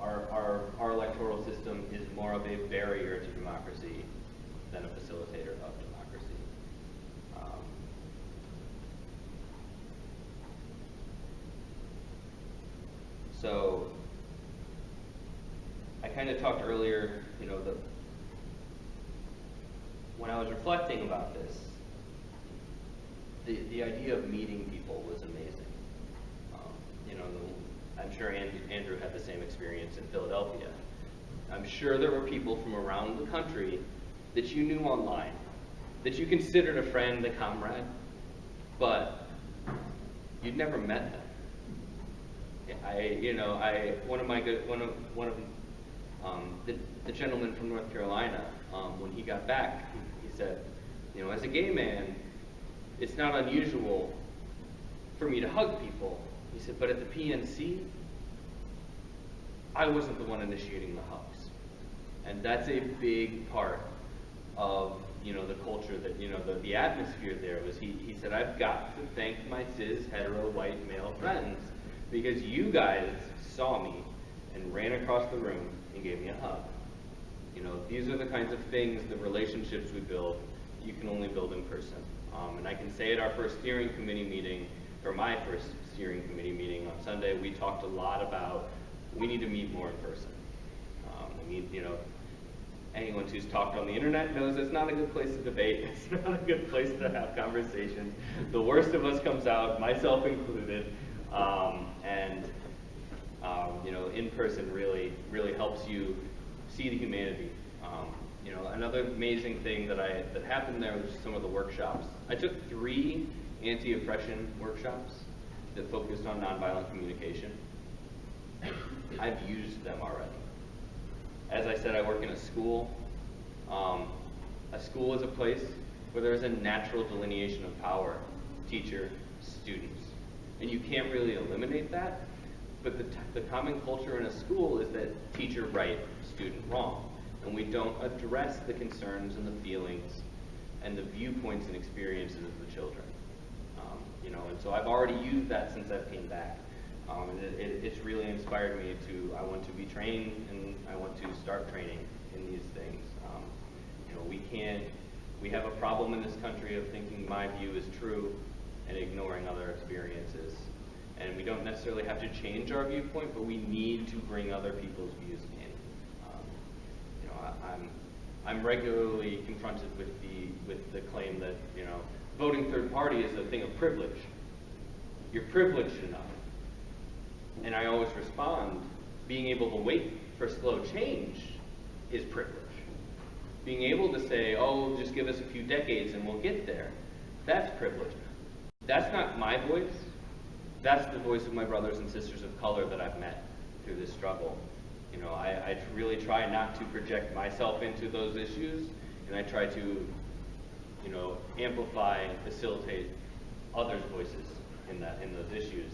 Our electoral system is more of a barrier to democracy than a facilitator of democracy. So I kind of talked earlier, when I was reflecting about this, the idea of meeting people was amazing. I'm sure Andrew had the same experience in Philadelphia. I'm sure there were people from around the country that you knew online, that you considered a friend, a comrade, but you'd never met them. The gentleman from North Carolina, when he got back, he said, you know, as a gay man, it's not unusual for me to hug people. He said, but at the PNC, I wasn't the one initiating the hugs. And that's a big part of, you know, the culture that, you know, the atmosphere there was, he said, I've got to thank my cis, hetero, white, male friends because you guys saw me and ran across the room and gave me a hug. You know, these are the kinds of things, the relationships we build, you can only build in person. And I can say at our first steering committee meeting, or my first steering committee meeting on Sunday, we talked a lot about we need to meet more in person. We need, you know, anyone who's talked on the internet knows it's not a good place to debate. It's not a good place to have conversations. The worst of us comes out, myself included, you know, in person really helps you see the humanity. You know, another amazing thing that happened there was some of the workshops. I took 3 anti-oppression workshops that focused on nonviolent communication. I've used them already. As I said, I work in a school. A school is a place where there is a natural delineation of power, teacher, students. And you can't really eliminate that, but the common culture in a school is that teacher right, student wrong. And we don't address the concerns and the feelings and the viewpoints and experiences of the children. You know, and so I've already used that since I came back. And it's really inspired me I want to be trained and I want to start training in these things. You know, we have a problem in this country of thinking my view is true and ignoring other experiences. And we don't necessarily have to change our viewpoint, but we need to bring other people's views in. You know, I'm regularly confronted with the claim that, you know, voting third party is a thing of privilege. You're privileged enough. And I always respond, being able to wait for slow change is privilege. Being able to say, oh, just give us a few decades and we'll get there, that's privilege. That's not my voice. That's the voice of my brothers and sisters of color that I've met through this struggle. You know, I really try not to project myself into those issues, and I try to, you know, amplify and facilitate others' voices in those issues.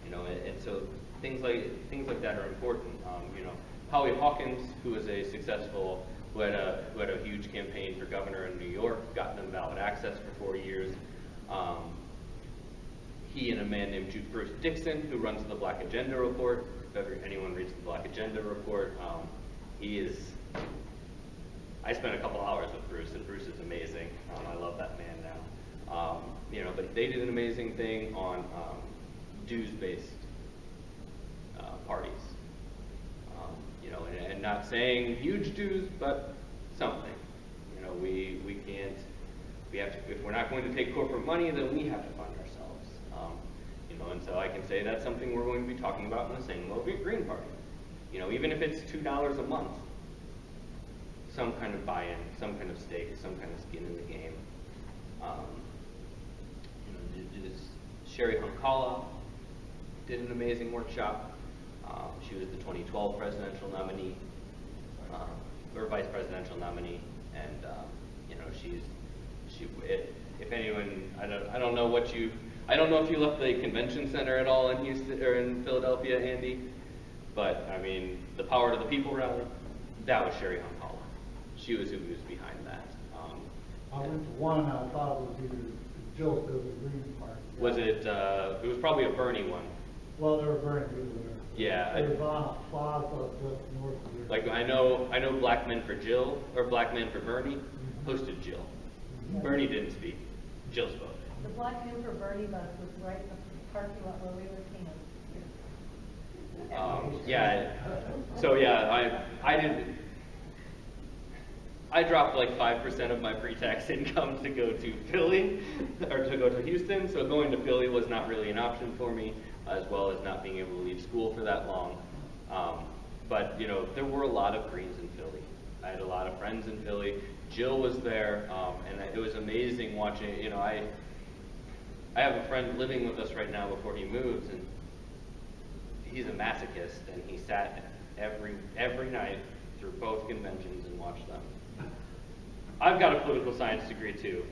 You know, and so things like that are important. You know, Howie Hawkins, who was a successful, who had a huge campaign for governor in New York, got them ballot access for 4 years. He and a man named Bruce Dixon, who runs the Black Agenda Report. If anyone reads the Black Agenda Report, I spent a couple hours with Bruce, and Bruce is amazing. I love that man now. You know, but they did an amazing thing on dues-based parties. You know, and not saying huge dues, but something. You know, we have to, if we're not going to take corporate money, then we have to fund ourselves. You know, and so I can say that's something we're going to be talking about in the Sangamo Green Party. You know, even if it's $2 a month, some kind of buy-in, some kind of stake, some kind of skin in the game. You know, Sherry Hunkala did an amazing workshop. She was the 2012 presidential nominee, or vice presidential nominee, and you know, if anyone, I don't know if you left the convention center at all in Houston or in Philadelphia, Andy, but I mean, the Power to the People rally, that was Sherry Hunkala. She was who was behind that. I went to one, I thought it was either Jill or the Green Party. Was it? It was probably a Bernie one. Well, they were Bernie there. Yeah. It was on a plaza just north of here. Like I know Black Men for Jill or Black Men for Bernie hosted Jill. Bernie didn't speak. Jill spoke. The Black Men for Bernie bus was right up the parking lot where we were camping. Yeah. So yeah, I dropped like 5% of my pre-tax income to go to Philly, or to go to Houston, so going to Philly was not really an option for me, as well as not being able to leave school for that long. but you know, there were a lot of Greens in Philly. I had a lot of friends in Philly. Jill was there, and it was amazing watching. You know, I have a friend living with us right now before he moves, and he's a masochist, and he sat every night through both conventions and watched them. I've got a political science degree too.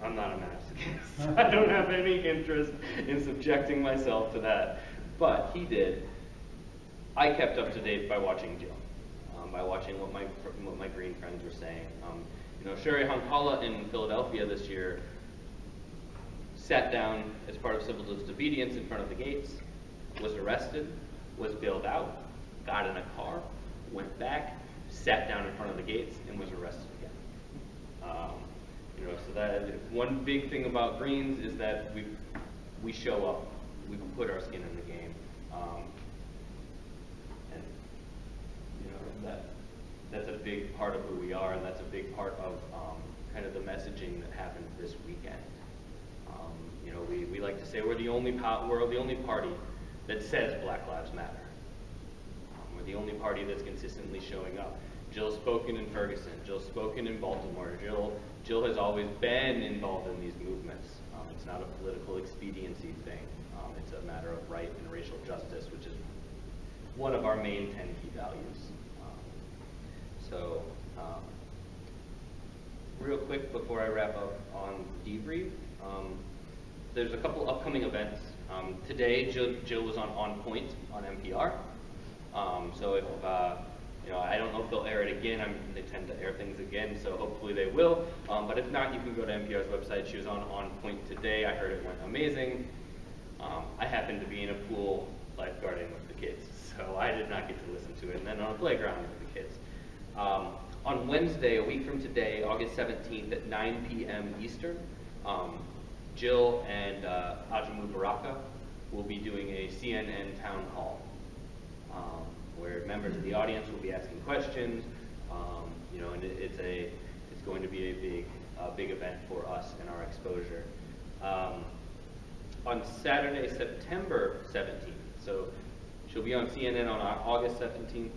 I'm not a masochist. I don't have any interest in subjecting myself to that, but he did. I kept up to date by watching Jill, by watching what my Green friends were saying. You know, Sherry Honkala in Philadelphia this year sat down as part of civil disobedience in front of the gates, was arrested, was bailed out, got in a car, went back, sat down in front of the gates, and was arrested again. You know, so that one big thing about Greens is that we show up, we put our skin in the game, and you know that's a big part of who we are, and that's a big part of kind of the messaging that happened this weekend. You know, we like to say we're the only party that says Black Lives Matter. We're the only party that's consistently showing up. Jill's spoken in Ferguson. Jill's spoken in Baltimore. Jill has always been involved in these movements. It's not a political expediency thing. It's a matter of right and racial justice, which is one of our main 10 key values. Real quick before I wrap up on Debrief, there's a couple upcoming events. Today, Jill was on Point on NPR. So if you know, I don't know if they'll air it again. They tend to air things again, so hopefully they will. But if not, you can go to NPR's website. She was on Point today. I heard it went amazing. I happened to be in a pool lifeguarding with the kids, so I did not get to listen to it. And then on a playground with the kids. On Wednesday, a week from today, August 17th at 9 p.m. Eastern, Jill and Ajamu Baraka will be doing a CNN town hall, where members of the audience will be asking questions. You know, and it's going to be a big event for us and our exposure. On Saturday, September 17th, so she'll be on CNN on August 17th.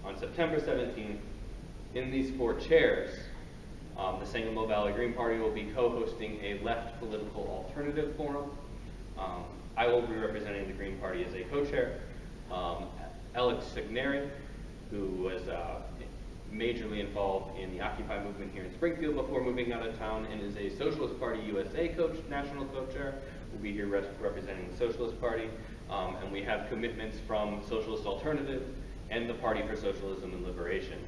On September 17th, in these 4 chairs, the Sangamo Valley Green Party will be co-hosting a left political alternative forum. I will be representing the Green Party as a co-chair. Alex Signeri, who was majorly involved in the Occupy movement here in Springfield before moving out of town and is a Socialist Party USA national co-chair, will be here representing the Socialist Party. And we have commitments from Socialist Alternative and the Party for Socialism and Liberation.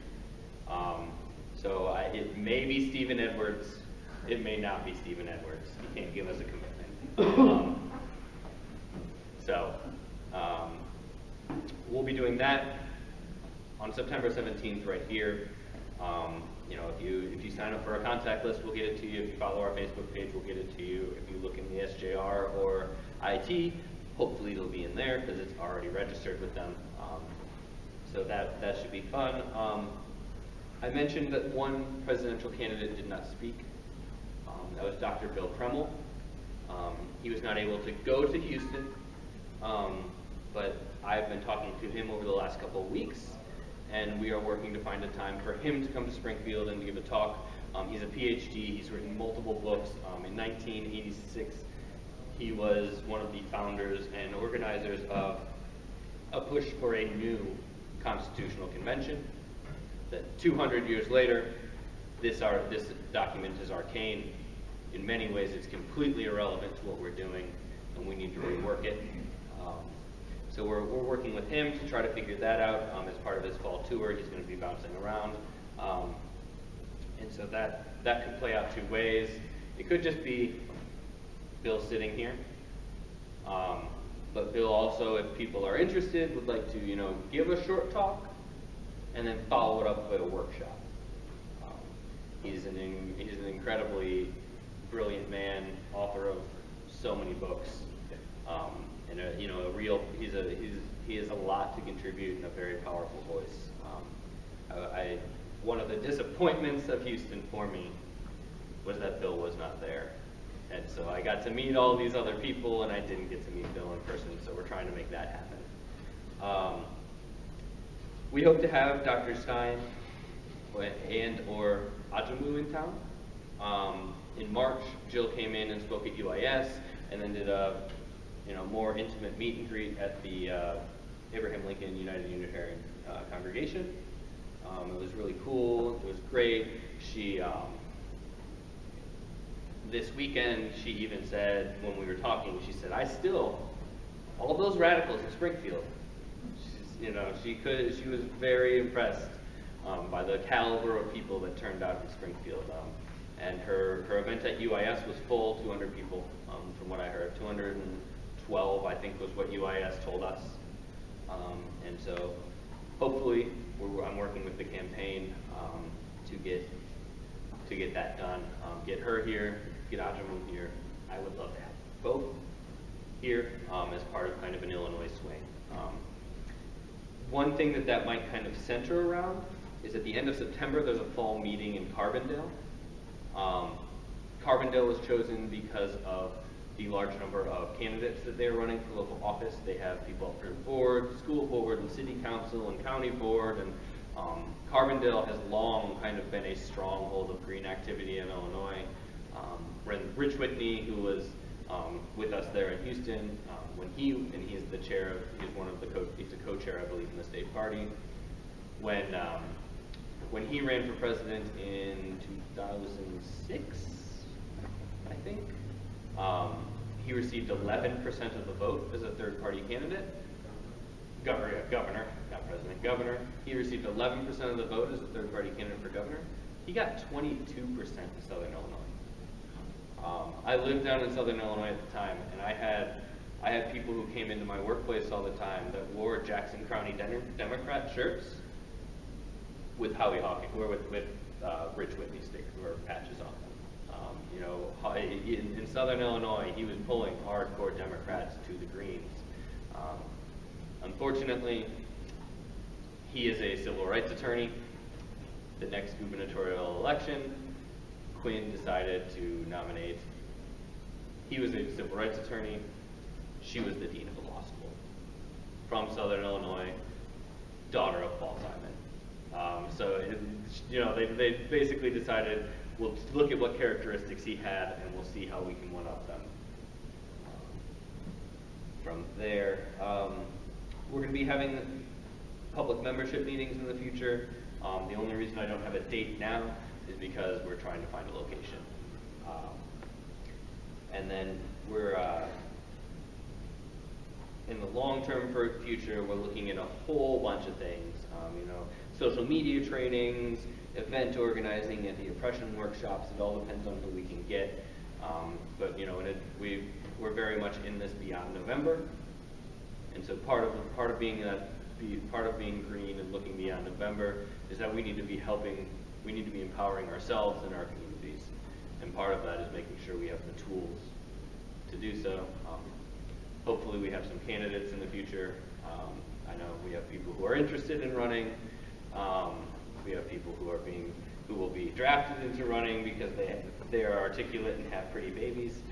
So it may be Stephen Edwards, it may not be Stephen Edwards. He can't give us a commitment. We'll be doing that on September 17th right here. You know, if you sign up for our contact list, we'll get it to you. If you follow our Facebook page, we'll get it to you. If you look in the SJR or IT, hopefully it'll be in there because it's already registered with them. So that should be fun. I mentioned that one presidential candidate did not speak. That was Dr. Bill Kreml. He was not able to go to Houston, but I've been talking to him over the last couple of weeks, and we are working to find a time for him to come to Springfield and to give a talk. He's a PhD. He's written multiple books. In 1986, he was one of the founders and organizers of a push for a new constitutional convention. That 200 years later, this document is arcane. In many ways, it's completely irrelevant to what we're doing, and we need to rework it. So we're working with him to try to figure that out as part of his fall tour. He's going to be bouncing around. And so that could play out 2 ways. It could just be Bill sitting here. But Bill also, if people are interested, would like to, you know, give a short talk and then follow it up with a workshop. He's an incredibly brilliant man, author of so many books, and you know, he has a lot to contribute and a very powerful voice. One of the disappointments of Houston for me was that Bill was not there. And so I got to meet all these other people, and I didn't get to meet Bill in person, so we're trying to make that happen. We hope to have Dr. Stein and or Ajamu in town. In March, Jill came in and spoke at UIS, and then did a more intimate meet and greet at the Abraham Lincoln United Unitarian congregation. It was really cool. It was great. She this weekend, she even said, when we were talking, she said, all of those radicals in Springfield, she was very impressed by the caliber of people that turned out in Springfield. And her event at UIS was full, 200 people, from what I heard. 212, I think, was what UIS told us. And so, hopefully, I'm working with the campaign to get that done. Get her here, get Ajamu here. I would love to have both here as part of kind of an Illinois swing. One thing that might kind of center around is at the end of September, there's a fall meeting in Carbondale. Carbondale was chosen because of the large number of candidates that they're running for local office. They have people up for the board, school board, and city council, and county board, and Carbondale has long kind of been a stronghold of green activity in Illinois. Rich Whitney, who was with us there in Houston, he's the chair, he's a co-chair, I believe, in the state party. When he ran for president in 2006, I think, he received 11% of the vote as a third-party candidate. Governor, not president, governor. He received 11% of the vote as a third-party candidate for governor. He got 22% in Southern Illinois. I lived down in Southern Illinois at the time, and I had people who came into my workplace all the time that wore Jackson County Democrat shirts with Howie Hawking, or with Rich Whitney stickers or patches on them. In Southern Illinois, he was pulling hardcore Democrats to the Greens. Unfortunately, he is a civil rights attorney. The next gubernatorial election, Quinn decided to nominate. He was a civil rights attorney. She was the dean of a law school from Southern Illinois, daughter of Paul Simon. They basically decided, we'll look at what characteristics he had, and we'll see how we can one-up them. From there, we're going to be having public membership meetings in the future. The only reason I don't have a date now is because we're trying to find a location. And then we're, in the long-term future, we're looking at a whole bunch of things. Social media trainings, event organizing, anti-oppression workshops. It all depends on who we can get. We're very much in this beyond November, and so part of being green and looking beyond November is that we need to be empowering ourselves and our communities, and part of that is making sure we have the tools to do so. Hopefully we have some candidates in the future. I know we have people who are interested in running. We have people who will be drafted into running because they are articulate and have pretty babies.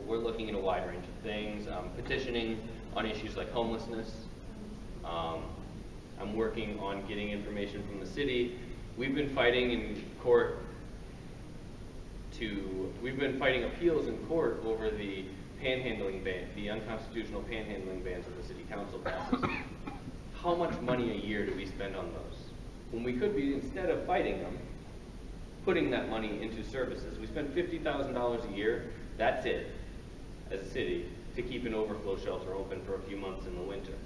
We're looking at a wide range of things. Petitioning on issues like homelessness. I'm working on getting information from the city. We've been fighting in court we've been fighting appeals in court over the panhandling ban, the unconstitutional panhandling bans that the city council passes. How much money a year do we spend on those? When we could be, instead of fighting them, putting that money into services. We spend $50,000 a year, that's it, as a city, to keep an overflow shelter open for a few months in the winter.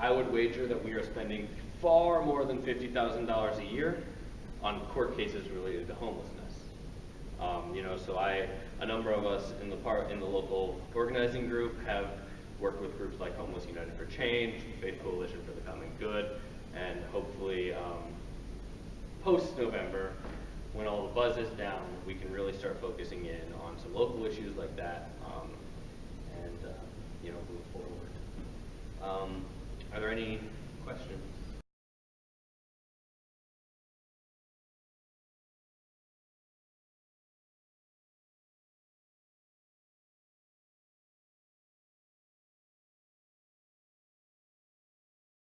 I would wager that we are spending far more than $50,000 a year on court cases related to homelessness. A number of us in the local organizing group have worked with groups like Homeless United for Change, Faith Coalition for the Common Good, and hopefully post-November, when all the buzz is down, we can really start focusing in on some local issues like that, and move forward. Are there any questions?